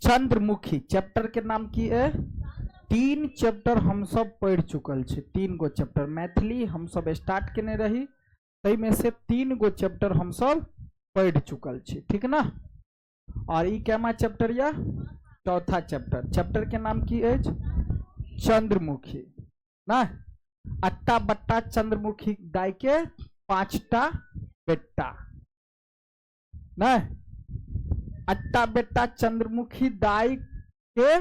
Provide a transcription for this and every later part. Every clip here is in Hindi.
चंद्रमुखी चैप्टर के नाम की है। 3 चैप्टर हम सब पढ़ चुकल छे, 3 गो चैप्टर मैथिली हम सब स्टार्ट केने रही, तई में से 3 गो चैप्टर हम सब पढ़ चुकल छे, ठीक ना। और ई केमा चैप्टर या चौथा चैप्टर, चैप्टर के नाम की है चंद्रमुखी ना। अट्टा बट्टा चंद्रमुखी दाई के 5टा बेटा ना, अट्टा बेटा चंद्रमुखी दाई के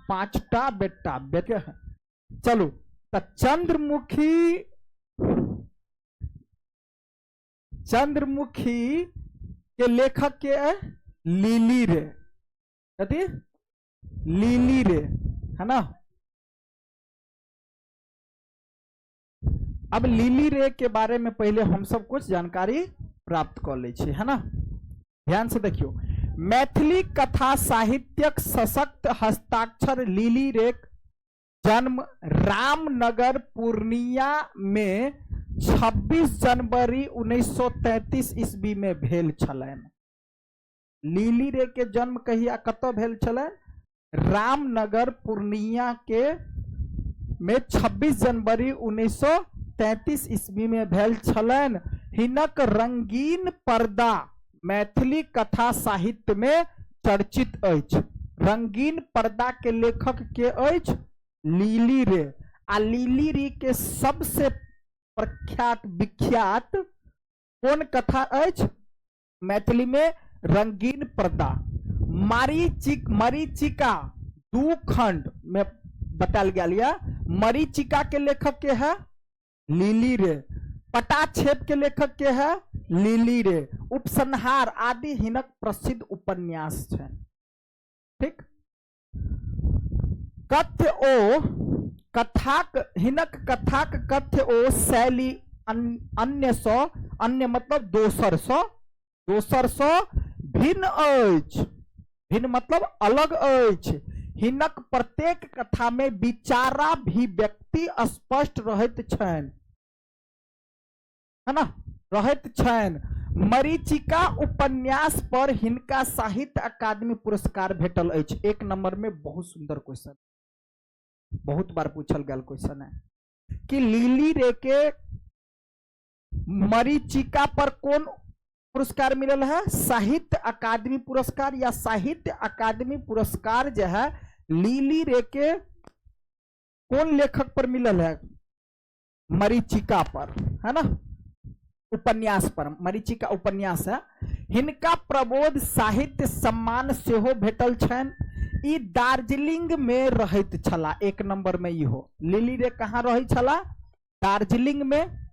5टा बेटा बेटे हैं। चलो तो चंद्रमुखी के लेखक के है लिली रे, कथी लिली रे है ना। अब लिली रे के बारे में पहले हम सब कुछ जानकारी प्राप्त कर ले छे, है ना। ध्यान से देखियो, मैथिली कथा साहित्यक सशक्त हस्ताक्षर लिली रे जन्म रामनगर पूर्णिया में 26 जनवरी 1933 ईस्वी में भेल छलैन। लिली रे के जन्म कहिया कत भेल छलै? रामनगर पूर्णिया के में 26 जनवरी 1933 ईस्वी में भेल छलैन। हिनक रंगीन पर्दा मैथिली कथा साहित्य में चर्चित अछि। रंगीन पर्दा के लेखक के अछि लिली रे। आ लिली रे के सबसे प्रख्यात विख्यात कौन कथा अछि मैथिली में? रंगीन पर्दा। मरीचिका 2 खंड में बताल गया। मरीचिका के लेखक के है लिली रे। पटाक्षेप के लेखक के है लिली रे। उपसंहार आदि हिनक प्रसिद्ध उपन्यास है, ठीक। कथ्य ओ कथाक हिनक कथाक कथ्य ओ शैली अन्य मतलब दोसर सो भिन्न अछि। भिन्न मतलब अलग अछि। हिनक प्रत्येक कथा में विचारा भी व्यक्ति स्पष्ट रहैत छनि, है ना, रहैत छनि। मरीचिका उपन्यास पर हिनका साहित्य अकादमी पुरस्कार भेटल अछि। 1 नंबर में बहुत सुंदर क्वेश्चन, बहुत बार पूछल गया क्वेश्चन है कि लिली रे के मरीचिका पर कौन पुरस्कार मिलल है? साहित्य अकादमी पुरस्कार। या साहित्य अकादमी पुरस्कार जो है लिली रे के कौन लेखक पर मिलल है? मरीचिका पर, है ना, उपन्यास पर। मरीचिका उपन्यास है। हिनका प्रबोध साहित्य सम्मान सेहो भेटल छनि। ई दार्जिलिंग में रहैत छला। 1 नंबर में इहो लिली रे कहाँ रहै छला? दार्जिलिंग में।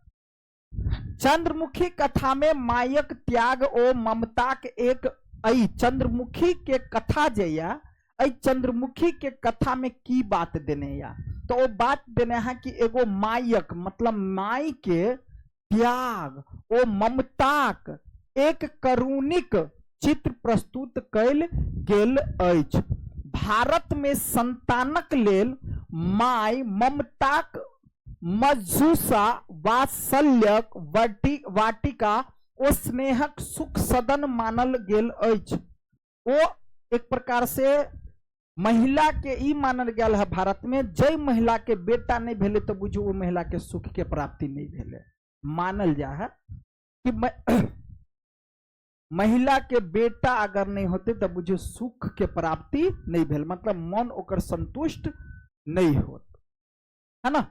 चंद्रमुखी कथा में मायक त्याग ओ ममताक एक चंद्रमुखी के कथा जे या चंद्रमुखी के कथा में की बात देने या? तो वो बात देने है कि एगो मायक मतलब माई के त्याग ओ ममताक एक करुणिक चित्र प्रस्तुत कैल गेल अछि। भारत में संतानक लेल माय ममताक मझुसा वात्सल्यक वाटिका ओ स्नेहक सुख सदन मानल गेल अछि। ओ एक प्रकार से महिला के ई मानल गेल है भारत में, जय महिला के बेटा नहीं भेले तो बुझू वो महिला के सुख के प्राप्ति नहीं भेले। मानल जा है कि महिला के बेटा अगर नहीं होते तो बुझू सुख के प्राप्ति नहीं भेल, मतलब मन ओकर संतुष्ट नहीं होत, है ना।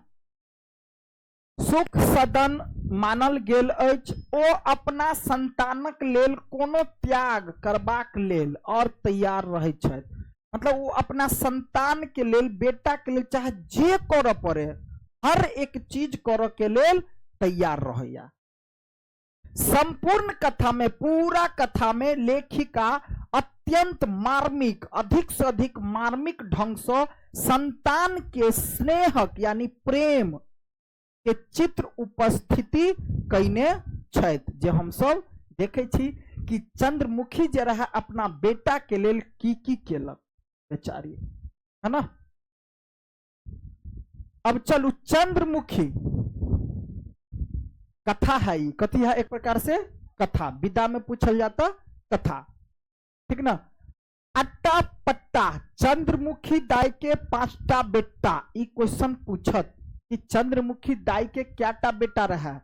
सुख सदन मानल गेल अछि। ओ अपना संतानक लेल कोनो त्याग करबाक लेल और तैयार रहै छथि। मतलब वो अपना संतान के लेल, बेटा के लेल चाहे जे करऽ पड़े, हर एक चीज करऽ के लेल तैयार रहैया। संपूर्ण कथा में, पूरा कथा में लेखिका अत्यंत मार्मिक, अधिक से अधिक मार्मिक ढंग से संतान के स्नेहक यानी प्रेम के चित्र उपस्थिति कईने छथि। जे हम सब देखे छी कि चंद्रमुखी जे रहा अपना बेटा के लेल की केलक बेचारी, है ना। अब चलू, चंद्रमुखी कथा है, कथी है? एक प्रकार से कथा, विदा में पूछल जाता कथा, ठीक ना। अट्टा पट्टा चंद्रमुखी दाई के 5टा बेटा। ई क्वेश्चन पूछत कि चंद्रमुखी दाई के क्याटा बेटा रहा?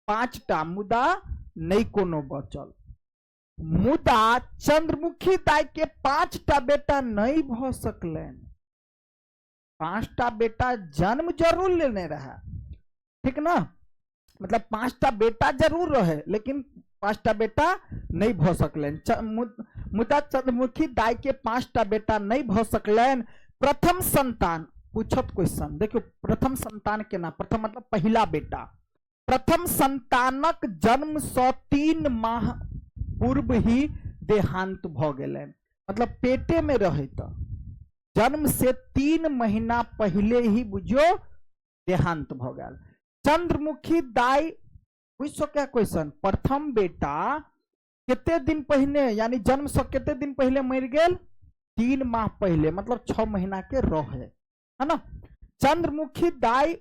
5टा, मुदा नहीं कोनो बचल। मुदा चंद्रमुखी दाई के 5टा बेटा नहीं भ सकलन। 5टा बेटा जन्म जरूर लेने रहा, ठीक ना, मतलब 5टा बेटा जरूर रहे, लेकिन 5टा बेटा नहीं भ सकलन। मुदा चंद्रमुखी दाई के 5टा बेटा नहीं भ सकलन। प्रथम संतान पूछत क्वेश्चन, देखियो प्रथम संतान के नाम, प्रथम मतलब पहला बेटा। प्रथम संतानक जन्म से 3 माह पूर्व ही देहांत भ गेलन, मतलब पेटे में रहे तो जन्म से 3 महीना पहले ही बुझियो देहांत भ गेल। चंद्रमुखी दाई पूछो क्या क्वेश्चन, प्रथम बेटा कितने दिन पहले, यानी जन्म से कितने दिन पहले मर गेल? 3 माह पहले, मतलब 6 महीना के रहे, है ना। चंद्रमुखी दाई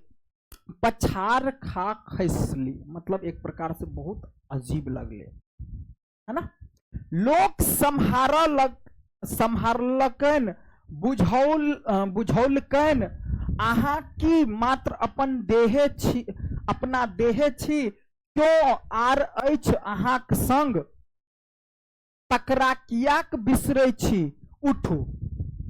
पछार खा खैसली, मतलब एक प्रकार से बहुत अजीब लगले, है ना। लोग संहारलकन बुझौलकन अहाँ की मात्र अपन देहे छी, अपना देहे छी, क्यों आर अछि अहाँक संग, तकरा कियाक बिसरै छी, उठू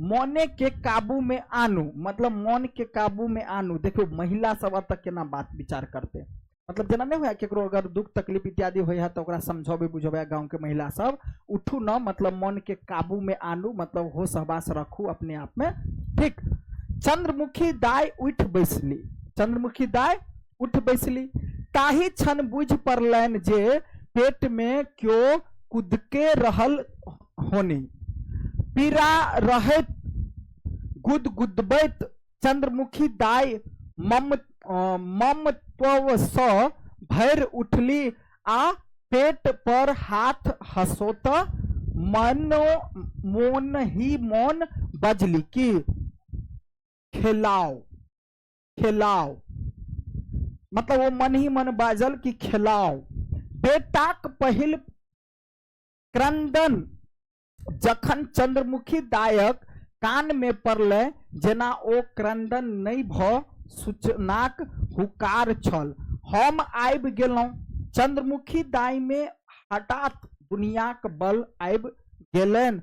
मने के काबू में आनू, मतलब मन के काबू में आनू। देखो महिला सब तक केना बात विचार करते, मतलब जना नहीं हुआ केकरो अगर दुख तकलीफ इत्यादि हो है तो ओकरा समझाबे बुझाबे गांव के महिला सब, उठू न मतलब मन के काबू में आनू, मतलब होश हवास रखू अपने आप में, ठीक। चंद्रमुखी दाई उठ बैसली, चंद्रमुखी दाई उठ बैसली, ताही क्षण बुझ पड़लन जे पेट में क्यों कूदके रहल होनी। पीरा रहत गुदगुदबैत चंद्रमुखी दाई ममत्व सँ भर उठली आ पेट पर हाथ हसोत मोन ही मोन बजली कि खिलाओ खिलाओ, मतलब वो मन ही मन बाजल कि खिलाओ। बेटाक पहिल क्रंदन जखन चंद्रमुखी दायक कान में पड़ले, जेना ओ क्रंदन नहीं भ सूचनाक हुकार छल। हम आबि गेलहुं। चंद्रमुखी दाई में हठात दुनियाक बल आबि गेलन।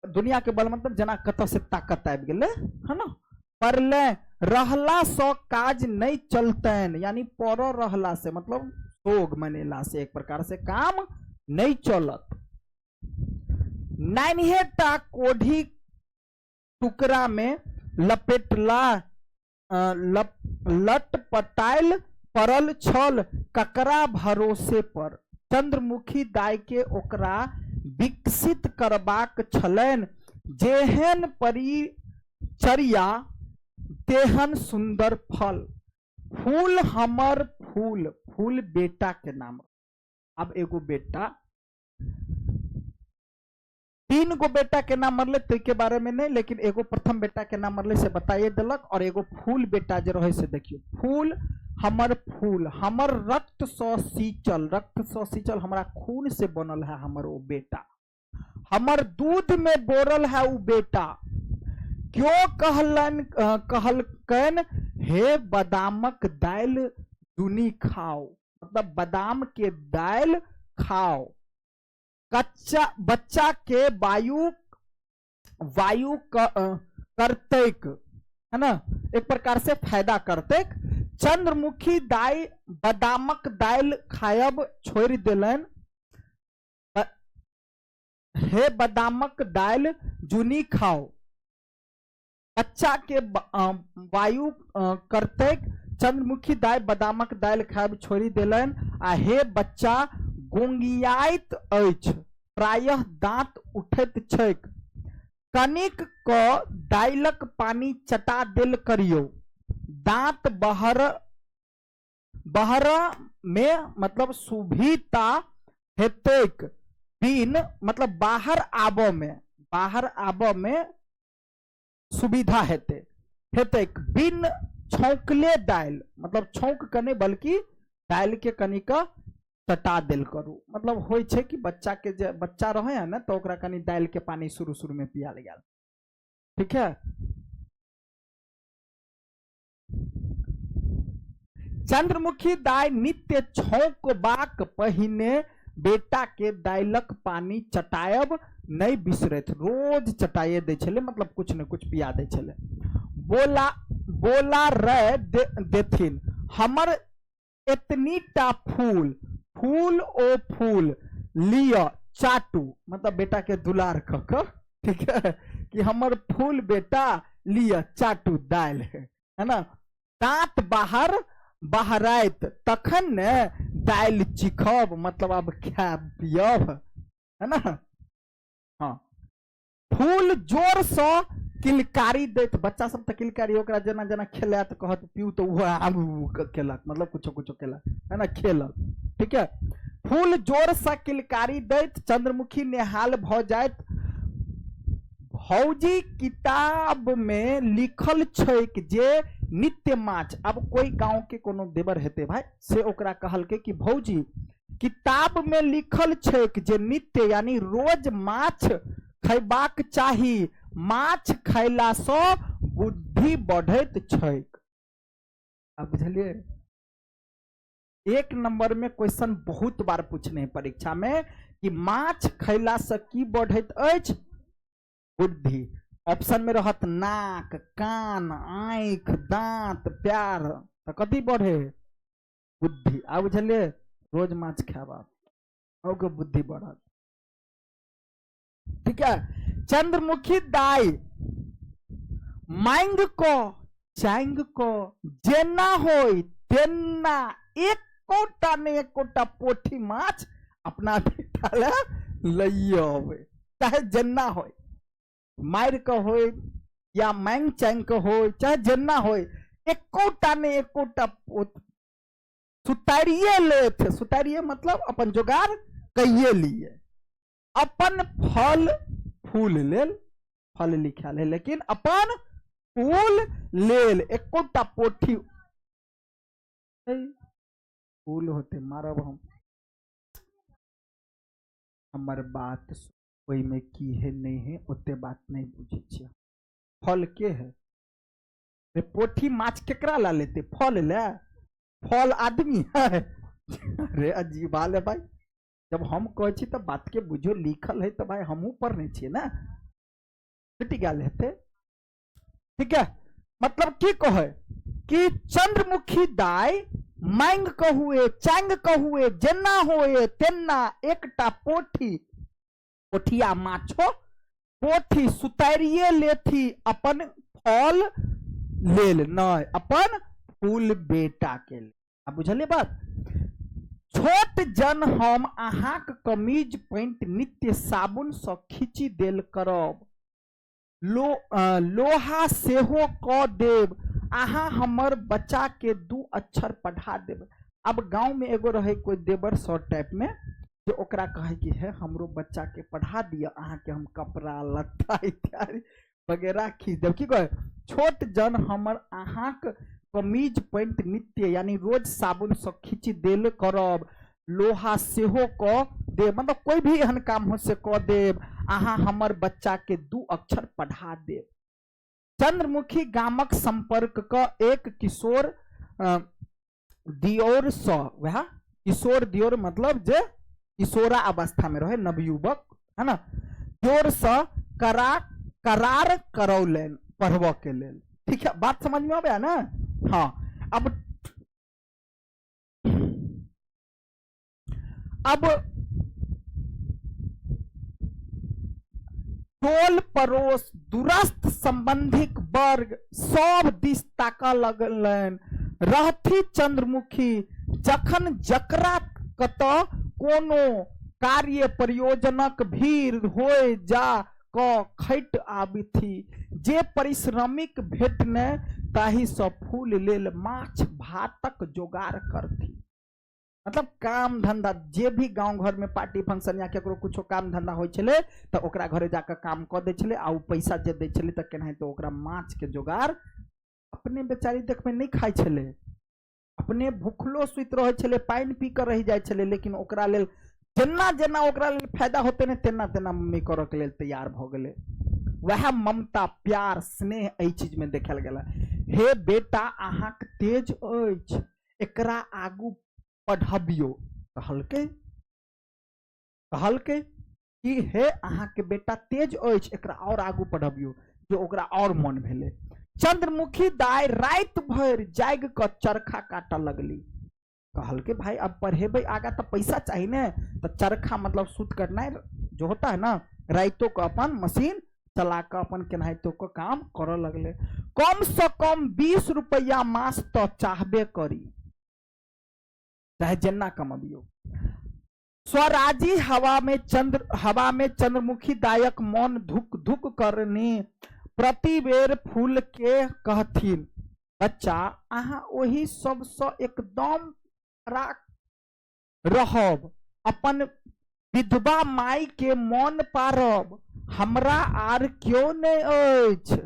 दुनिया के बल मतलब जना कत से ताकत आबि गेले, है ना। परले रहला से काज नहीं चलतन, यानी पर रहला से मतलब सोग मनेला से एक प्रकार से काम नहीं चलत। नान्हेटा कोढ़ी टुकड़ा में लपेटला लटपटाइल पड़ल छल, ककरा भरोसे पर। चंद्रमुखी दाई के ओकरा विकसित करबाक छलनि, जेहन परिचर्या तेहन सुंदर फल। फूल हमर फूल, फूल बेटा के नाम। अब एगो बेटा, 3 गो बेटा के नाम मरले तो के बारे में नहीं, लेकिन एगो प्रथम बेटा के नाम मरले से बताइए दिलक, और एगो फूल बेटा जो रहे से देखियो। फूल हमर फूल, हमर रक्त सौ सींचल, रक्त सौ सींचल हमारा खून से बनल है हमर वो बेटा, हमर दूध में बोरल है वो बेटा। क्यों कहलकन हे बादामक दाल दुनी खाओ, मतलब बादाम के दाल खाओ। कच्चा बच्चा के वायु करतेक, है ना, एक प्रकार से फायदा करतेक। चंद्रमुखी दाई बादामक दाल खायब छोड़ दिलन, हे बादामक दाल जुनी खाओ। बच्चा के वायु करतेक चंद्रमुखी दाई बादामक दाल खायब छोड़ी दिलन, आ हे बच्चा गोंगियाइत अछि, प्रायः दांत उठैत छैक। कनिक क दाइलक पानी चटा देल करियो, दांत बहर में मतलब सुभिता हेतैक। बिन मतलब बाहर आबो में सुविधा हेतैक। बिन छौंकले दाइल, मतलब छौंक कने बल्कि दाइल के कनिक चटा देल करू। मतलब होय छै कि बच्चा के जे बच्चा रहे है ना तो ओकरा कनी दालि के पानी शुरू शुरू में पियाल गेल। ठीक है। चंद्रमुखी दाई नित्य छौंकबाक पहिने बेटा के दाइलक पानी चटायब नहीं बिसरैत, रोज चटाइए दै छले, मतलब कुछ न कुछ पिया दै छले। बोला बोला रे देथिन हमर एतनीटा फूल, फूल ओ फूल लिया चाटू, मतलब बेटा के दुलार कक, ठीक है, कि हमर फूल बेटा लिया चाटू दाइल है ना, दांत बाहर बहराइत तखन ने दाइल चिखब, मतलब अब खायब पियब, है ना। हाँ, फूल जोर से किलकारी दैत, बच्चा सब तो किलकारी ओकरा जना जना खेला तो कहत पीऊ तो वह केलक, मतलब कुछो कुछो केलक, है ना, खेलक। ठीक है। फूल जोर से किलकारी दैत चंद्रमुखी नेहाल भ जाइत, भौजी किताब में लिखल छै जे नित्य माछ। अब कोई गांव के कोनो देवर हेते भाई से ओकरा कहल के कि भौजी किताब में लिखल छै जे नित्य यानी रोज माछ खैबाक चाही, माछ खैला से बुद्धि बढ़ैत छै। अब बुझलिए, एक नंबर में क्वेश्चन बहुत बार पूछने हैं परीक्षा में कि माछ खैला से की बढ़ैत अछि, बुद्धि। ऑप्शन में रहत नाक, कान, आंख, दांत, प्यार, तो कथी बढ़े, बुद्धि। अब बुझलिए, रोज माछ खावा ओके बुद्धि बढ़त। ठीक है। चंद्रमुखी दाई मांग को चांग को जेना होय तेना एकोटा ने एकोटा पोठी माछ अपना बेटा लइए होवे, चाहे जेना होय, मार के हो या मांग चांग के हो, चाहे जेना हो, एकोटा ने एकोटा सुतारिये ले थे, सुतारिये मतलब अपन जोगार कहिए लिए, अपन फल फूल लेल, फल लिखल है लेकिन अपन फूल लेल एकोटा पोठी फूल होते मारब हम। हमर बात कोई में की है नहीं है ओते बात नहीं बुझे छिए। फल के है, पोठी माछ केकरा ला लेते, फल ले, फल आदमी है। अरे अजीब हाल है भाई, जब हम कहे छी तो बात के बुझो, लिखल है तो भाई हमहू पढ़ने छिए ना, ठीक है। ठीक है, मतलब की कहे कि चंद्रमुखी दाई मांग कहुए चांग कहुए जेना होए तेना एकटा पोठी, पोठिया माछो पोठी सुतारिये लेथी अपन फल लेल नहीं अपन फूल बेटा के लेल। अब बुझलिए बात। छोट जन हम अहाक कमीज पैंट नित्य साबुन से खींची देल करब, लोहा सेहो क देव, अहा हमर बच्चा के 2 अक्षर पढ़ा देव। अब गांव में एगो रहे कोई देवर शॉर्ट टाइप में, जो ओकरा कहे कि है हमरो बच्चा के पढ़ा दिया, अहा के हम कपड़ा लत्ता इत्यादि वगैरह खींच देव। की कहे, छोट जन हमर अहाक कमीज पैंट नित्य यानी रोज साबुन से खींची देल करब, लोहा सेहो क देव, मतलब कोई भी एहन काम हो से क देव, अहा हमर बच्चा के 2 अक्षर पढ़ा देव। चंद्रमुखी गामक संपर्क का एक किशोर दियोर स, वह किशोर दियोर मतलब जे किशोरा अवस्था में रहे, नवयुवक, है ना, दियोर स करार करौलेन पढ़व के लेल। ठीक है, बात समझ में आवे ना। हाँ, अब टोल पड़ोस दूरस्थ संबंधिक वर्ग सब दिस ताका लगलन, रहथी चंद्रमुखी जखन जकरा कत कोनो कार्य प्रयोजनक भीड़ होए जा क खैट आबिथी, जे परिश्रमिक भेटने ताही स फूल लेल माछ भातक जोगाड़ करथी। मतलब काम धंधा, जे भी गांव घर में पार्टी फंक्शन या केकरो कुछो काम धंधा होय छले तो ओकरा घरे जाकर काम क दे छले, आ उ पैसा जे दे छले त केनाहे तो ओकरा माछ के जोगाड़, अपने बेचारी देख में नहीं खाई छले, अपने भूखलो सुति रहे छले, पानी पी कर रह जाए छले, लेकिन ओकरा लेल जेना जेना ओकरा लेल फायदा होते ने तेना तेना मम्मी करऽ के लेल तैयार भ गेले। वह ममता, प्यार, स्नेह एहि चीज में देखल गेला। हे बेटा अहाँक तेज अछि, एकरा आगू पढ़बियो। कहलके कि हे अहाँके बेटा तेज अछि, एकरा और आगू पढ़बियो, जो ओकरा और मन भेले। चंद्रमुखी दाई रात भर जाग कर चरखा काटा लगली। कहलके भाई अब पढ़ेबे आगा तो पैसा चाहिए ना, तो चरखा मतलब सूत करना जो होता है ना, राइतों को अपन मशीन चला कर अपन केनाहितो को काम कर लगले। कम से कम 20 रुपया मास तो चाहबे करी, चाहे जेना कमबियो। स्वराजी हवा में चंद्रमुखी दायक मौन धुक धुक करनी। प्रति बेर फूल के कहथिन, बच्चा अहाँ ओही सबसे एकदम रहब, अपन विधवा माई के मौन पारब, हमरा आर क्यों नहीं अछि।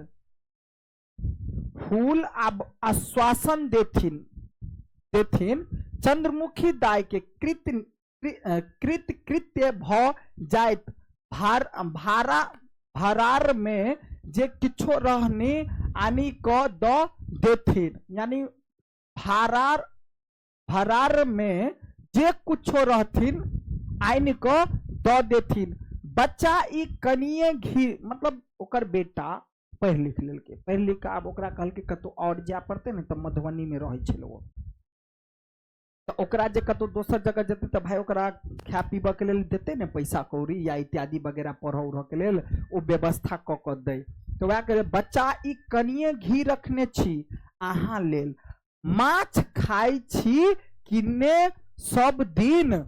फूल अब आश्वासन देथिन। चंद्रमुखी दाई के कृत्य भ जाइत। भारार में जे किछो रहनी आनी क द देथिन, यानी भारार में जे कुछो रहथिन आइन क द देथिन। बच्चा ई कनिए घी, मतलब ओकर बेटा पढ़ लिख लेलके, पढ़ लिख के आब ओकरा कहलके कतौ और जाय पड़ते ने, तो मधुबनी में रहे छल वो, तो ओकरा जे कतौ दोसर जगह जेते तो भाई ओकरा खाय पीबे के लेल देते ने पैसा कौड़ी या इत्यादि वगैरह पढ़ उढ़ के लेल वो व्यवस्था क के दे। तो वह कहे बच्चा ई कनिए घी रखने छी अहाँ लेल, माछ खाई छी कि ने सब दिन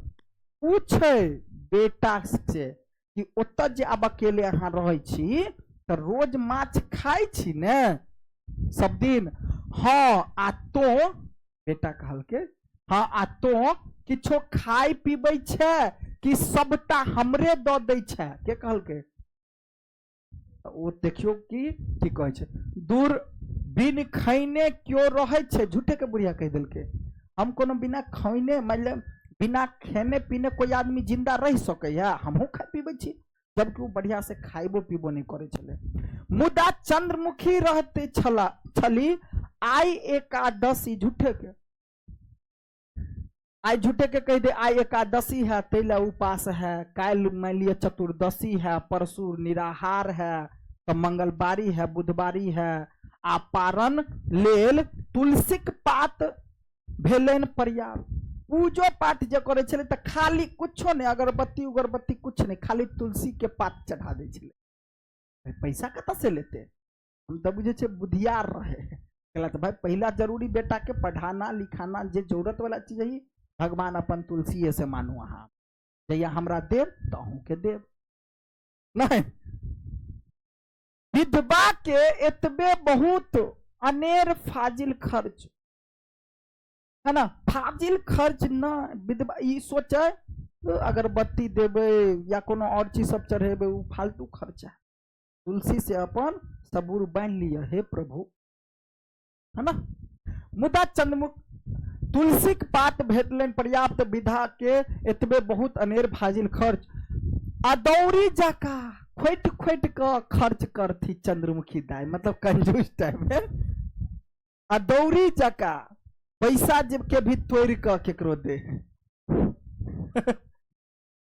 पूछे बेटा से कि ओत जे अब अकेले अहाँ रहे छी तो रोज माछ खाई छी ने सब दिन। हाँ आ तो बेटा कहलके हाँ आ तो किछो खाई पीबे छे कि सबटा हमरे द दै छे। के कहलके वो देखियो कि कहे छे, दूर बिन खैने क्यों रहे छे। झूठे के बुढ़िया कह दिल के, हम कोनो बिना खैने मतलब बिना खेने पीने कोई आदमी जिंदा रह सके है, हमहू खाई पीबे छी, जबकि वो बढ़िया से खाइबो पीबो नहीं करे छले। मुदा चंद्रमुखी रहते छली आई एकादशी। झूठे के कह दे आई एकादशी है तेला उपास है, काल मान लिया चतुर्दशी है, परसु निराहार है, तो मंगलवारी है, बुधवारी है। आ पारण लेल तुलसीक पात भेलन पर्याप्त। पूजो पाठ जो करे छले तो खाली कुछो नहीं, अगरबत्ती उगरबत्ती कुछ नहीं, खाली तुलसी के पात चढ़ा दे छले। पैसा कत से लेते, हम तो बुझे छे बुधियार रहे। कहला तो भाई पहला जरूरी बेटा के पढ़ाना लिखाना जे जरूरत वाला चीज है, भगवान अपन तुलसी से मानू, अहाँ जैया हमरा देव तो अहू के देव नहीं। विधवा के एतबे बहुत अनेर फाजिल खर्च है ना, फाजिल खर्च न। विधवा ई सोचे अगरबत्ती देवे या कोनो और चीज सब चढ़ेबे, वो फालतू खर्चा। तुलसी से अपन सबूर बांध लिया, हे प्रभु, है ना। मुदा चंद्रमुख तुलसी के पात भेटलन पर्याप्त, विधा के एतबे बहुत अनेर फाजिल खर्च। अदौरी जका खोट खोट क खर्च करथी चंद्रमुखी दाई, मतलब कंजूस टाइप में। अदौरी जका पैसा जब के भी तोड़ क केकरो दे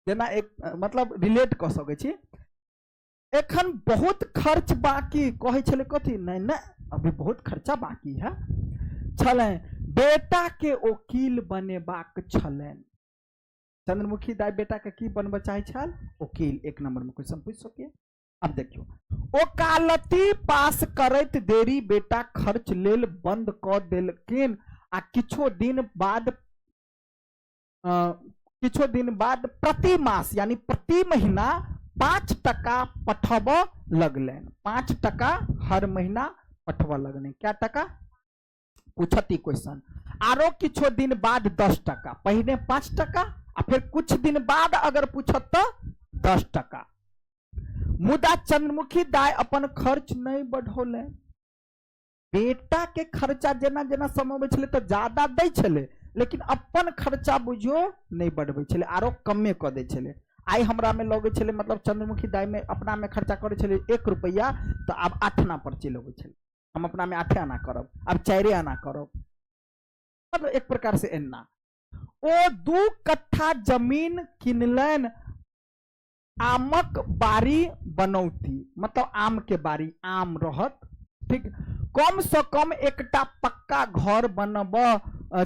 जेना एक मतलब रिलेट क सके छी। एखन बहुत खर्च बाकी कहे छले, कथी नहीं नहीं अभी बहुत खर्चा बाकी है छले। बेटा के वकील बनेबाक छलन। चंद्रमुखी दाई बेटा के की बनबे चाहे छल, वकील। एक नंबर में क्वेश्चन पूछ सके। अब देखियो, वकालती पास करत देरी बेटा खर्च लेल बंद क देलकिन। आ किछो दिन बाद प्रति मास यानी प्रति महीना 5 टका पठब लगलन। 5 टका हर महीना पठब लगने। क्या टका पूछती क्वेश्चन। आरो किछो दिन बाद 10 टका, पहले 5 टका और फिर कुछ दिन बाद अगर पूछत तो 10 टका। मुदा चंद्रमुखी दाई अपन खर्च नहीं बढ़ौले। बेटा के खर्चा जेना जेना समय छले तो ज्यादा दै छले, लेकिन अपन खर्चा बुझियो नहीं बढ़बे छले, आरो कमे क दे छले। आई हमरा में लगे छले, मतलब चंद्रमुखी दाई में अपना में खर्चा करे छले 1 रुपया, तो अब 8 आना पर चल अबै छले। हम अपना में 8 आना करब, अब 4 आना करब, मतलब एक प्रकार से एना। ओ 2 कट्ठा जमीन किनलन, आमक बारी बनौती, मतलब आम के बारी, आम रहत, ठीक। कम से कम एकटा पक्का घर बनब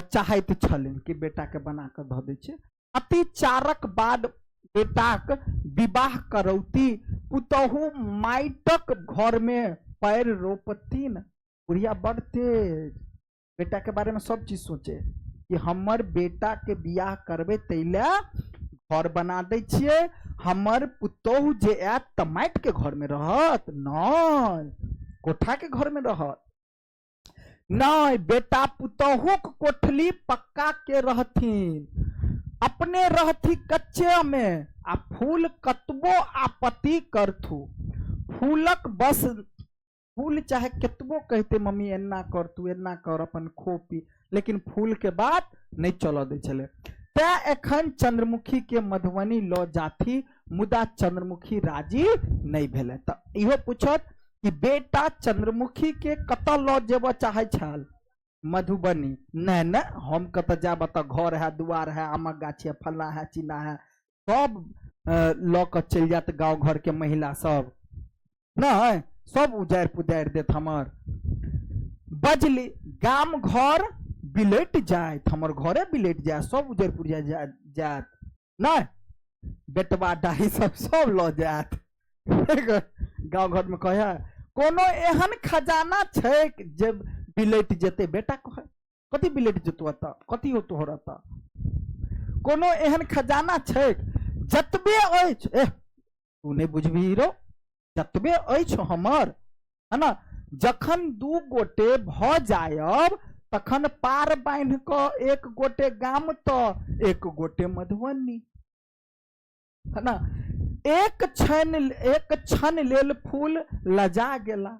चाहैत छलिन कि बेटा के बना के ध दै छै। अतिचारक बाद बेटाक विवाह करौती, पुतहु माइटक घर में पैर रोपतीन। बुढ़िया बड़ तेज, बेटा के बारे में सब चीज सोचे कि हमर बेटा के बियाह करबे तैले घर बना दै छियै, हमर पुतहु जे आयत त माइट के घर में रहत, नहीं कोठा के घर में रहत, नहीं बेटा पुतहु कोठली पक्का के रहथिन, अपने रहती कच्चे में, आ फूल कतबो आपत्ति करथु, फूलक बस, फूल चाहे केतबो कहते मम्मी एना कर, तू एना कर, अपन खो पी, लेकिन फूल के बात नहीं चल दे चले। तै एखन चंद्रमुखी के मधुबनी ल जाथी, मुदा चंद्रमुखी राजी नहीं भेले। त इहो पूछत कि बेटा चंद्रमुखी के कत ल जेब चाहे छल, मधुबनी। नहीं नहीं हम कत जाब, त घर है, दुआर है, आमक गाछी है, फलना है, चिन्ना है, सब ल क चल जात गाँव घर के महिला सब, नहीं सब उजाड़ पुजाड़ देत हमर। बजली गाम घर बिलेट जाए, हमर घरे बिलेट जाए, सब उजड़ पुजाड़ जात, नहीं बेटवा डाही सब ल जात। गाँव घर में कहे कोनो एहन खजाना छै जे बिलेट जेते, बेटा कहे कथी बिलेट जेतो, कथी हो तोहर, कोनो एहन खजाना छै जतबे अछि, तू नहीं बुझबी रो, जतबे अछि हमर, है ना, जखन 2 गोटे भ जायब तखन पार बांध क 1 गोटे गाम तो 1 गोटे मधुबनी, है ना। एक क्षण लेल फूल लजा गेला,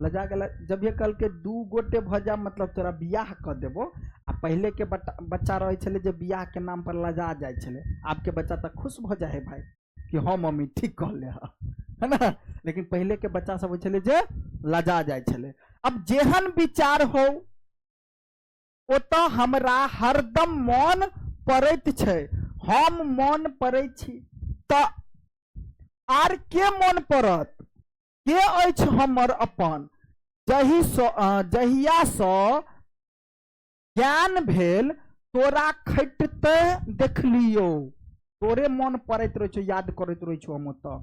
लजा गेला, जब ये कल के 2 गोटे भ जा, मतलब तोरा बियाह क देबो। आ पहले के बच्चा रहे छले जे बियाह के नाम पर लजा जाए छले, आब के बच्चा तक खुश भ जाए भाई कि हाँ मम्मी ठीक कहले है ना, लेकिन पहले के बच्चा सब छले जे लजा जाए छले। अब जेहन विचार हो ओत हमरा हरदम मन पड़ैत छै, हम मन पड़ै छी त आर के मन पड़त, के अछि हमर अपन। जहिया सँ ज्ञान भेल तोरा खटते देखलियो, तोरे मन पड़ैत रहे छो, याद करैत रहे छो हम त,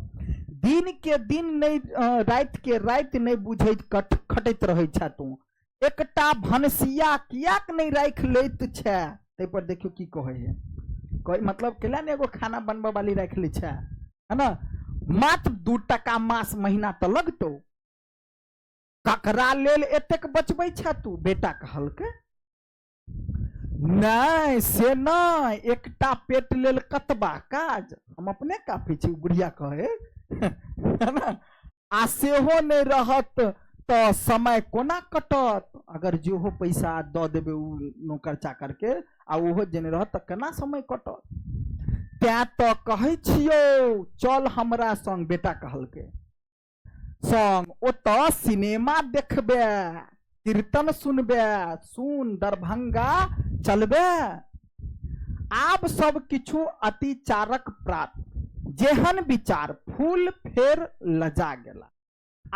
दिन के दिन नहीं रात के रात नहीं बुझे खटैत रहे छ तू, एकटा भनसिया कियाक नहीं राख लेत छै। तै पर देखियो की कहे है, मतलब केला ने एगो खाना बनबे वाली राख ले छै, है ना, मात्र 2 टका मास महीना तो लगतो, ककरा लेल एतेक बचबै छ तू। बेटा कहलके नहीं से नहीं, एकटा पेट लेल कतबा काज, हम अपने काफी छी, बुढ़िया कहे है ना, आ सेहो नहीं रहत तो समय कोना कटत, अगर जेहो पैसा द देबे उ नौकर चाकर के, आ ओहो जेने रहत त केना समय कटत। त्या तो कहे छियो चल हमरा संग, बेटा कहलके संग ओत सिनेमा देखबे, कीर्तन सुनबे, सुन दरभंगा चलबे। आब सब किछु अतिचारक प्रात, जेहन विचार फूल फेर लजा गेला।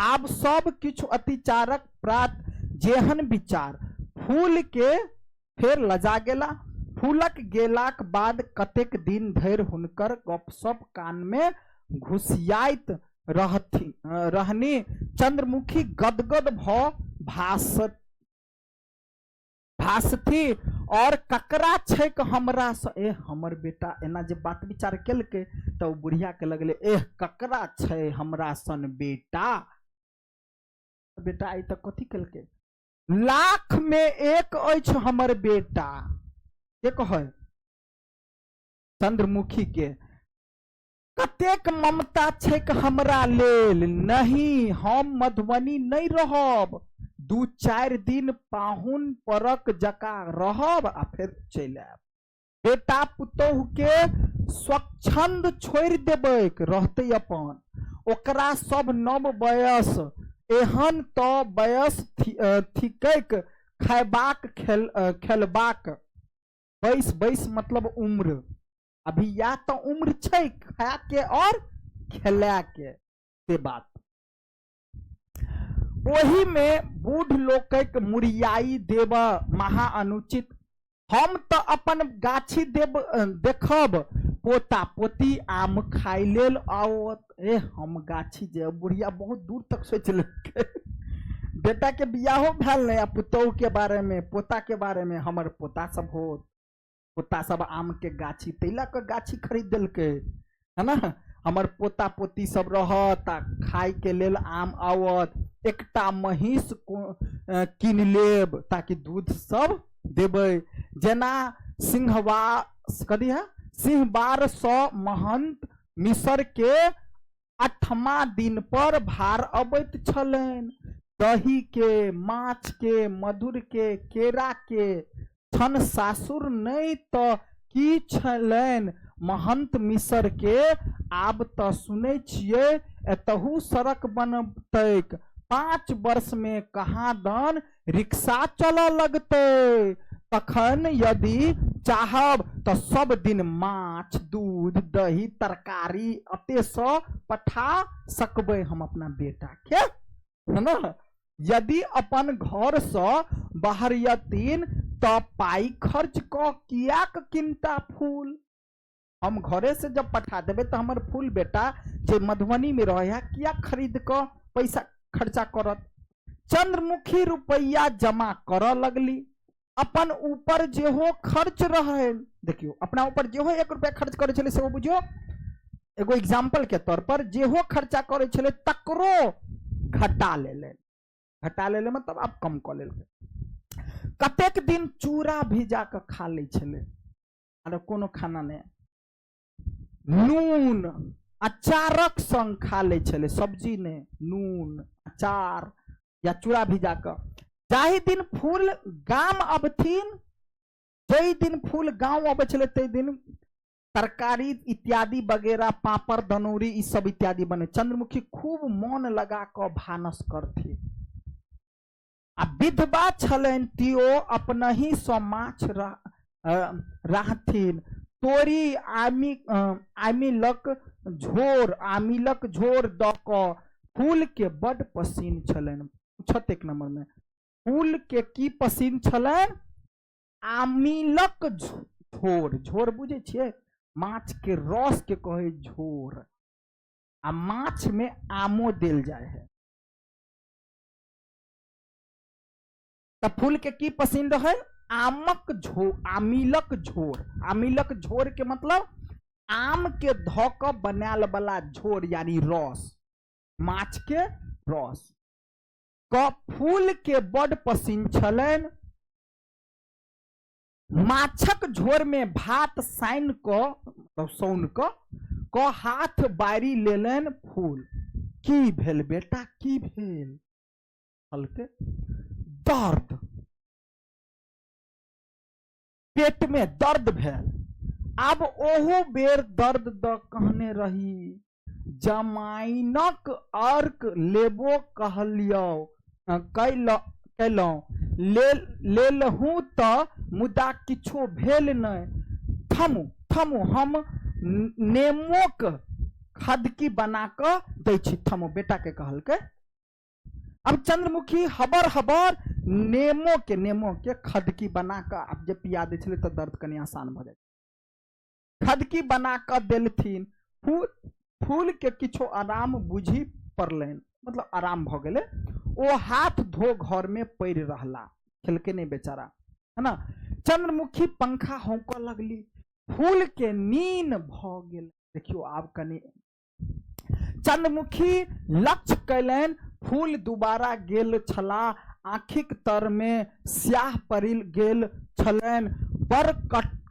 आब सब किछु अतिचारक प्रात, जेहन विचार फूल के फेर लजा गेला। फूलक गेलाक बाद कतेक दिन धरि हुनकर गपसप कान में घुसियाइत रहनी। चंद्रमुखी गदगद भ भासथी और ककरा छै हमरा से, हमर बेटा एना जे बात विचार केलके तो बुढ़िया के लगले ककरा छै हमरा सन बेटा, बेटा आई तो कथी केलके, लाख में एक अछि हमर बेटा, के कहे चंद्रमुखी के, कतेक ममता छै हमरा लेल, नहीं हम मधुबनी नहीं रहब, 2-4 दिन पाहुन परक जका रहब आ फिर चलि आयब। बेटा पुतोह के स्वच्छंद छोड़ देबै रहते अपन, ओकरा सब नव बयस एहन तो बयस थिकैक खैबाक खेलबाक। 22 मतलब उम्र, अभी या तो उम्र छै खाया के और खेला के से बात। ओही में बूढ़ लोक मुरियाई देब महा अनुचित। हम तो अपन गाछी देखब पोता पोती आम खाई लेल आवत। हम गाछी जे बुढ़िया बहुत दूर तक सोच लेके बेटा के बियाहो भेल नहीं, पुतोह के बारे में पोता के बारे में। हमर पोता सब हो, पोता सब आम के गाछी तैला के गाछी खरीद दिलके है ना। हमर पोता पोती सब रहत खाई के लेल आम आवत। एकटा महीस कीन लेब ताकि दूध सब देबै। जेना सिंहबार सौ महंत मिसर के 8वां दिन पर भार अबैत छलनि। दही के, माछ के, मधुर के, केरा के छन सासुर नहीं तो की छलनि महंत मिसर के। आब तो सुनै छियै एतहु सड़क बनतैक। 5 वर्ष में कहाँ दन रिक्शा चलऽ लगतै। तखन यदि चाहब तो सब दिन माछ, दूध, दही, तरकारी अते से पठा सकबै हम अपना बेटा के, है ना। यदि अपन घर से बाहर यतीन तो पाई खर्च क कियाक किनता फूल। हम घरे से जब पठा देबे तो हमर फूल बेटा जे मधुबनी में रहे किया खरीद क पैसा खर्चा करत। चंद्रमुखी रुपया जमा कर लगली। अपन ऊपर जे हो खर्च रहे, देखियो अपना ऊपर जे हो 1 रुपया खर्च करे छले से वो बुझियो एगो एग्जाम्पल के तौर पर जे हो खर्चा करे छले तकरो घटा ले मतलब आप कम क लेल। कतेक दिन चूड़ा भिजा के खा ले छले, अरे कोनो खाना नहीं, नून अचारक संग खा ले छले, सब्जी ने नून अचार या चूड़ा भिजा के। जाहि दिन फूल गाम अबथिन, जई दिन फूल गांव अबै छले तई दिन तरकारी इत्यादि वगैरह पापड़ दनौरी ई सब इत्यादि बने। चंद्रमुखी खूब मन लगा क भानस करथि। आ विधवा छलनि तियो अपनहि सँ माछ राहथिन। तोरी आमिलक झोर द क फूल के बड पसीन छलनि। पूछत 1 नंबर में फूल के की पसीन छलनि? आमिलक झोर। झोर बुझे छियै, माछ के रस के कहे झोर। आ माछ में आमो देल जाए है। तब फूल के की पसीन रहे? आमिलक झोर। आमिलक झोर के मतलब आम के धोक बनाल वाला झोर यानी रस, माछ के रस क फूल के बड पसीन छलनि। माछक झोर में भात साइन क सौन क हाथ बारी लेलन फूल। की भेल बेटा, की भेल? हल्के दर्द, पेट में दर्द भेल। अब ओहो बेर दर्द द कहने रही। जमाइनक अर्क लेबो कहलियो कैलौं लेलहूँ तऽ मुदा किछो भेल नहि। थमू हम नेमोक खदकी बना क दै छी। थमू बेटा के कहलकै। अब चंद्रमुखी हबर नेमो के खदकी बना क अब जे पिया दै छलै तऽ दर्द कनी आसान भ जाय। खदकी बना क देलथिन। फूल के किछो आराम बुझी पड़लनि, मतलब आराम भ गेले। ओ हाथ धो घर में पड़ि रहला, खेलके नहीं बेचारा, है ना। चंद्रमुखी पंखा होंक लगली। फूल के नींद भ गेल। देखियो आब कनी चंद्रमुखी लक्ष्य कैलनि। फूल दुबारा गेल छला। आँखिक तर में स्याह पड़ि गेल छलनि। बड़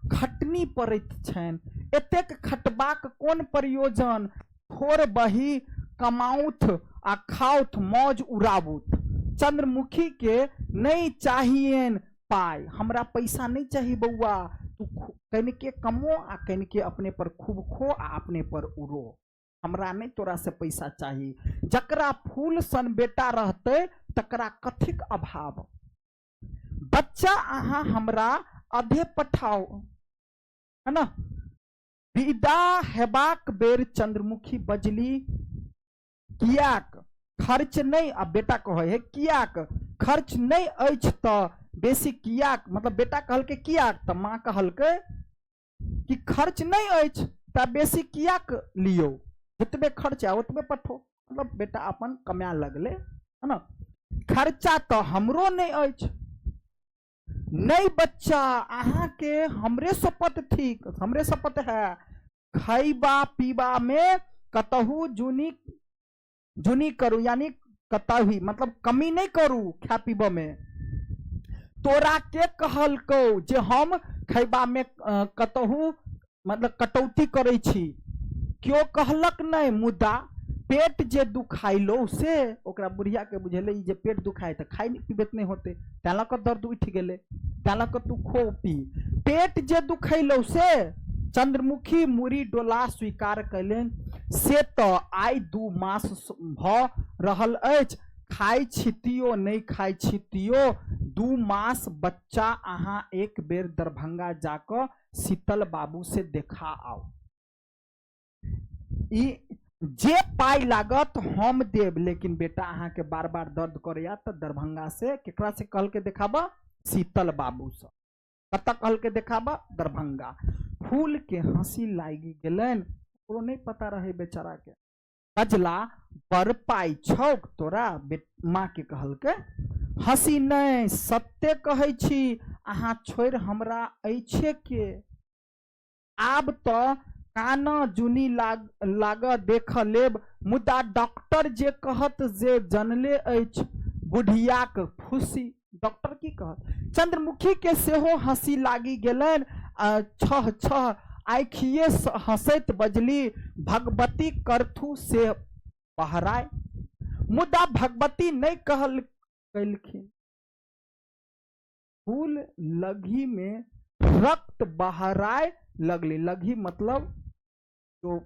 खटनी पड़ैत छनि। एतेक खटबाक कोन प्रयोजन? थोड़ बही कमाउथ आ खाउथ मौज उड़ाबुथ। चंद्रमुखी के नहीं चाहिए पाई, हमरा पैसा नहीं चाहिए बउआ, तू कन के कमो आ कन के अपने पर खूब खो आ अपने पर उड़ो, हमरा नहीं तोरा से पैसा चाहिए। जकरा फूल सन बेटा रहते तकरा कथिक अभाव, बच्चा अहाँ हमरा अधे पठाओ, है ना। विदा हेबाक बेर चंद्रमुखी बजली, कियाक खर्च नहीं, अब बेटा कहे है कियाक खर्च नहीं अछि तो बेसी कियाक, मतलब बेटा कहल के कियाक तो माँ कहल के कि खर्च नहीं अछि तो बेसी कियाक लियो, जितबे खर्च है उतबे पठो, मतलब बेटा अपन कमाए लगले, है ना। खर्चा तो हमरो नहीं अछि, नहीं बच्चा अहाँ के हमरे शपथ थी, हमरे शपथ है, खैबा पीबा में कतहु जुनी जुनी करू, यानी कतही मतलब कमी नहीं करू खा पीब में। तोरा के कहल को जे हम खैबा में कतहु मतलब कटौती करे छी, क्यों कहलक नहीं, मुदा पेट जे दुखाइलो से ओकरा बुढ़िया के बुझेले जे पेट दुखाए तो खाई पीबत नहीं होते, तालक दर्द उठ गेले, तालक तू खो पी, पेट जे दुखैलो से चंद्रमुखी मुरी डोला स्वीकार कैलन, से तो आई 2 मास भ रहल अछि, खाई छितियो नहीं खाई छितियो 2 मास बच्चा अहाँ एक बेर दरभंगा जाकर शीतल बाबू से देखा आओ, जे पाई लागत हम देव, लेकिन बेटा अहाँ के बार बार दर्द करे तो दरभंगा से केकरा से कहल के देखाबा, शीतल बाबू से, कत कहल के देखाबा, दरभंगा। फूल के हंसी लागी गेलन, ओकरो नहीं पता रहे बेचारा के, कजला बर पाई छौक तोरा, माँ के कहल के हंसी नहीं, सत्य कहै छी, अहाँ छोड़ हमरा ऐछे के, आब तो काना जुनी लाग देख लेब, मुदा डॉक्टर जे कहत जे जनले अछि, बुढ़ियाक फुसी, डॉक्टर की कहत। चंद्रमुखी के सेहो हंसी लागी गेलन, छह छह आँखिए हंसैत बजली, भगवती करथु से बहराय, मुदा भगवती नहीं कहल कैलखिन, फूल लघी में रक्त बहराय लगली, लघी मतलब तो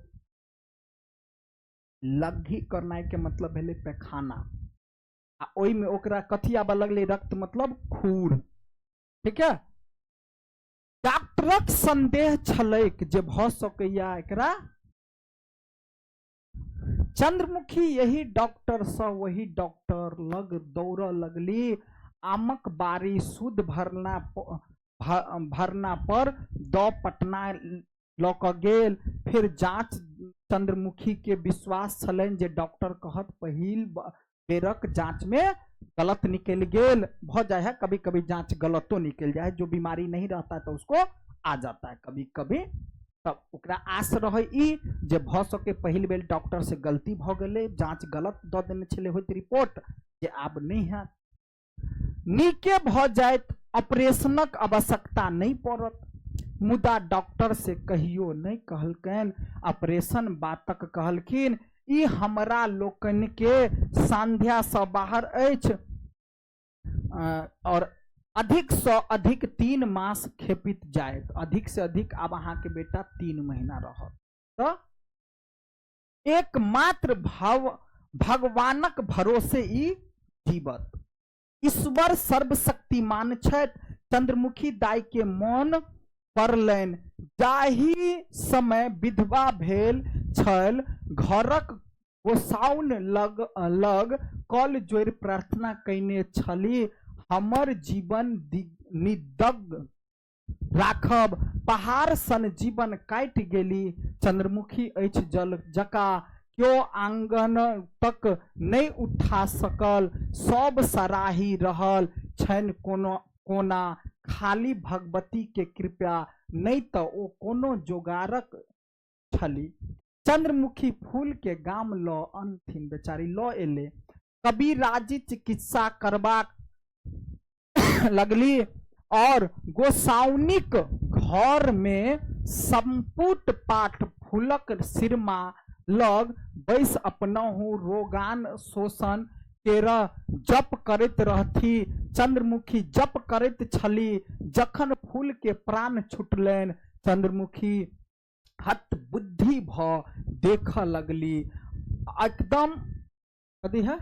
लघी करना के मतलब भेले पैखाना, आ ओई में ओकरा कथी आबे लगले, रक्त मतलब खूर, ठीक है। डॉक्टरक संदेह छलैक जे भ सकैया एकरा, चंद्रमुखी यही डॉक्टर स वही डॉक्टर लग दौड़ लगली, आमक बारी शुद्ध भरना पर द पटना लक गेल, फिर जांच चंद्रमुखी के विश्वास छलन जे डॉक्टर कहत पहिल बेरक जांच में गलत निकल गेल, भ जाए है कभी कभी जांच गलतो निकल जाए, जो बीमारी नहीं रहता है तो उसको आ जाता है कभी कभी, तब ओकरा आस रहे ई जे भ सके पहिल बेर डॉक्टर से गलती भ गेले, जांच गलत द देने छले होत रिपोर्ट जे आब नहीं है, नीके भ जाए ऑपरेशनक आवश्यकता नहीं पड़त, मुदा डॉक्टर से कहियो नहीं कहलकन, ऑपरेशन बातक कहलखिन, ई हमरा लोकन के संध्या से बाहर अछि, और अधिक से अधिक 3 मास खेपित जाए, अधिक से अधिक अब अहाँ के बेटा 3 महीना रहत, तो एकमात्र भगवानक भरोसे ई जीवत, ईश्वर सर्वशक्तिमान छथि। चंद्रमुखी दाई के मन पड़लनि, जाहि समय विधवा भेल छल, घरक गोसाउन लग कल जोड़ प्रार्थना कैने छली, हमर जीवन निदग राखब, पहाड़ सन जीवन काटि गेली, चंद्रमुखी अछि जल जका, क्यों आंगन तक नहीं उठा सकल, सब सराही रहल छन कोना, खाली भगवती के कृपा नहीं तो ओ कोनो जोगारक छली। चंद्रमुखी फूल के गाम ल अनथिन, बेचारी ल एले, कबीराजी चिकित्सा करबाक लगली, और गोसाउनिक घर में संपुट पाठ फूलक सिरमा लग बैस अपनहु रोगान शोषण तेरह जप करैत रहथी चंद्रमुखी जप करैत छली जखन फूल के प्राण छुटलनि चंद्रमुखी हत बुद्धि भ देख लगली एकदम कथी है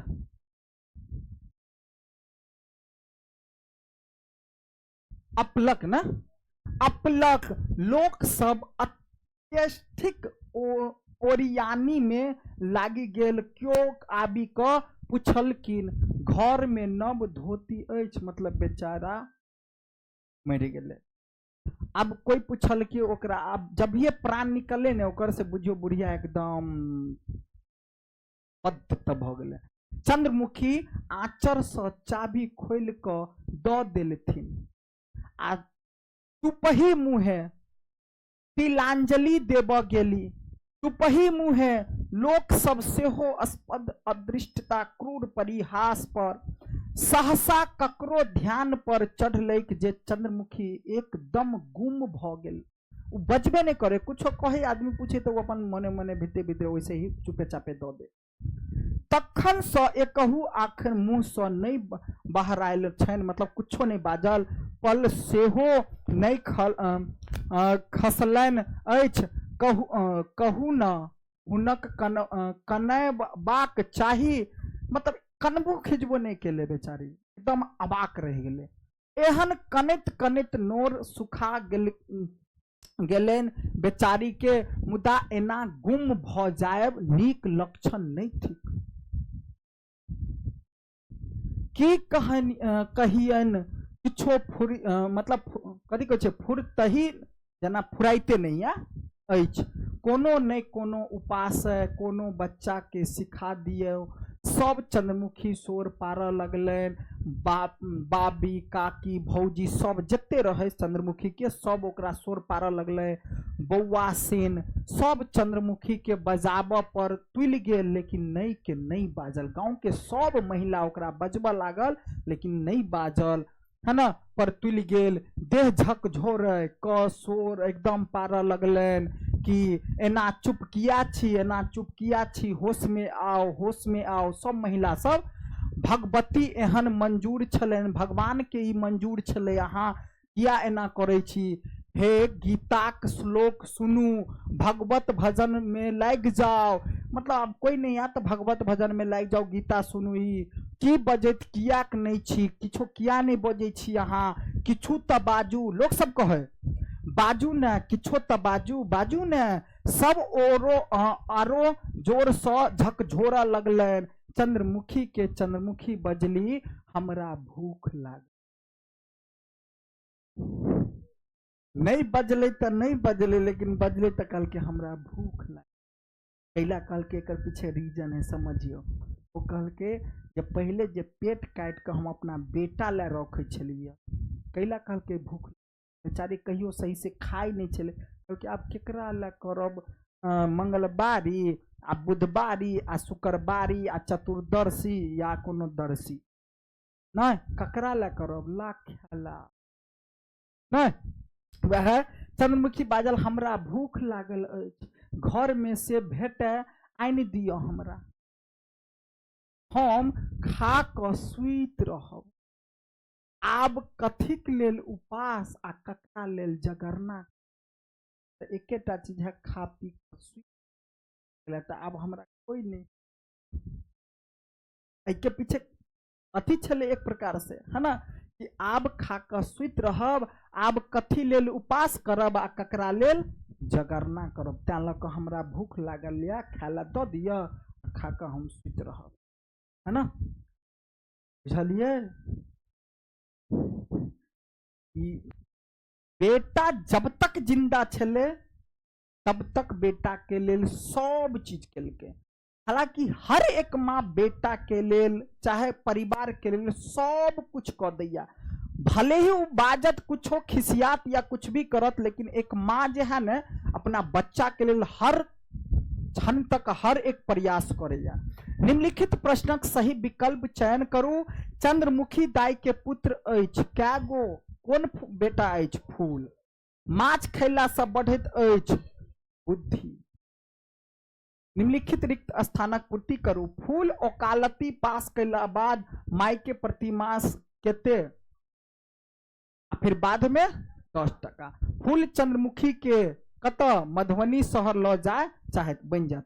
अपलक ना अपलक लोक सब अत्यधिक ओरियानी में लागी गेल क्यों आबी क पूछलकिन घर में नव धोती अछि मतलब बेचारा मर गेले। अब कोई पूछल कि ओकरा अब जब ये प्राण निकले ने ओकर से बुझियो बुढ़िया एकदम पद्ध भ गेले। चंद्रमुखी आचर से चाबी खोल क द देलथिन आ तुपही मुहे तिलांजलि देब गेली तुपही मुहे लोक सब सेहो अस्पद अदृष्टता क्रूर परिहास पर सहसा ककरो ध्यान पर चढ़लैक जे चंद्रमुखी एकदम गुम भ गेल। उ बजबे नहीं करे कुछो कहे आदमी पूछे तो अपन मने मने भीते भीते वैसे ही चुपे चापे दो दे। तखन स एकहु आखिर मुंह स नहीं बहरायल छन मतलब कुछो नहीं बाजल पल सेहो नहीं खसलन अछि कहू न हुनक कनबाक चाही मतलब कनबो खिजबो नहीं केले बेचारी एकदम अबाक रह गेले। एहन कनैत कनैत नोर सुखा गेलेन बेचारी के मुदा एना गुम भ जायब नीक लक्षण नहीं थिक। की कहियन किछो मतलब कथी कहै छै फुरतही जना फुराइते नहीं अछि कोनो नहीं कोनो उपाय कोनो बच्चा के सिखा दियो सब चंद्रमुखी शोर पार लगलन बाबी काकी भौजी सब जते रहे चंद्रमुखी के सब ओकरा शोर पार लगले बौआ सेन सब चंद्रमुखी के बजाब पर तुल गेल लेकिन नहीं के नहीं बाजल। गांव के सब महिला ओकरा बजबा लागल लेकिन नहीं बाजल है ना पर तुल गेल देह झकझोर क शोर एकदम पार लगलन कि एना चुप किया छी एना चुप किया छी होश में आओ सब महिला सब भगवती एहन मंजूर छलन भगवान के ई मंजूर छले अहाँ किया एना करे छी हे गीताक श्लोक सुनू भगवत भजन में लग जाओ मतलब कोई नहीं आ तो भगवत भजन में लग जाओ गीता सुनू ही की बजैत किया नहीं छी किछो किया नहीं बजे छी अहाँ किछु त बाजू लोग सब कहे बाजू न किछो त बाजू न सब आरो जोर से झकझोरा लगलन। चंद्रमुखी बजली हमरा भूख लाग नहीं बजले तो नहीं बजले लेकिन बजले तो कल के हमरा भूख लाग कैला कल के एकर पीछे रीजन है समझियो। वो कल के जब पहले जब पेट काट के हम अपना बेटा ला रखे छलिए कैला कल के भूख बेचारी कहियो सही से खाई नहीं चले क्योंकि आप केकरा ला करब मंगलवारी आ बुधवारी आ शुक्रवारी आ चतुर्दशी या कोनो दर्शी नहीं ककरा ला करब ला ख्याला नहीं वह चंद्रमुखी बाजल हमरा भूख लागल अछि घर में से भेटे आनि दियो हमरा हम खा क सुइत रहब आब कथिक लेल उपास आ ककरा लेल जगरना एकेटा चीज है खा पी सुइत अब हमरा कोई नहीं के पीछे अथी छले एक प्रकार से है ना कि आब खा क सुइत रहब आब कथी लेल उपास करब आ ककरा लेल जगरना करब तैं ल क हमरा भूख लागल या खाला द दिया खा क हम सुइत रहब है ना बुझलिए। बेटा जब तक जिंदा छले तब तक बेटा के लेल सब चीज केलके हालांकि हर एक माँ बेटा के लेल चाहे परिवार के लेल सब कुछ कर दैया भले ही वो बाजत कुछो खिसियात या कुछ भी करत लेकिन एक माँ जो है ना अपना बच्चा के लिए हर क्षण तक हर एक प्रयास करेगा। निम्नलिखित प्रश्नक सही विकल्प चयन करू। चंद्रमुखी दाई के पुत्र अछि कै गो कोन बेटा अछि फूल माछ खैला से बढ़ैत अछि बुद्धि निम्नलिखित रिक्त स्थानक पूर्ति करू। फूल ओकालती पास कैला बाद माई के प्रतिमास केते, फिर बाद में 10 टका। फूल चंद्रमुखी के कत मधुबनी शहर ल जाए चाहे बन जाता।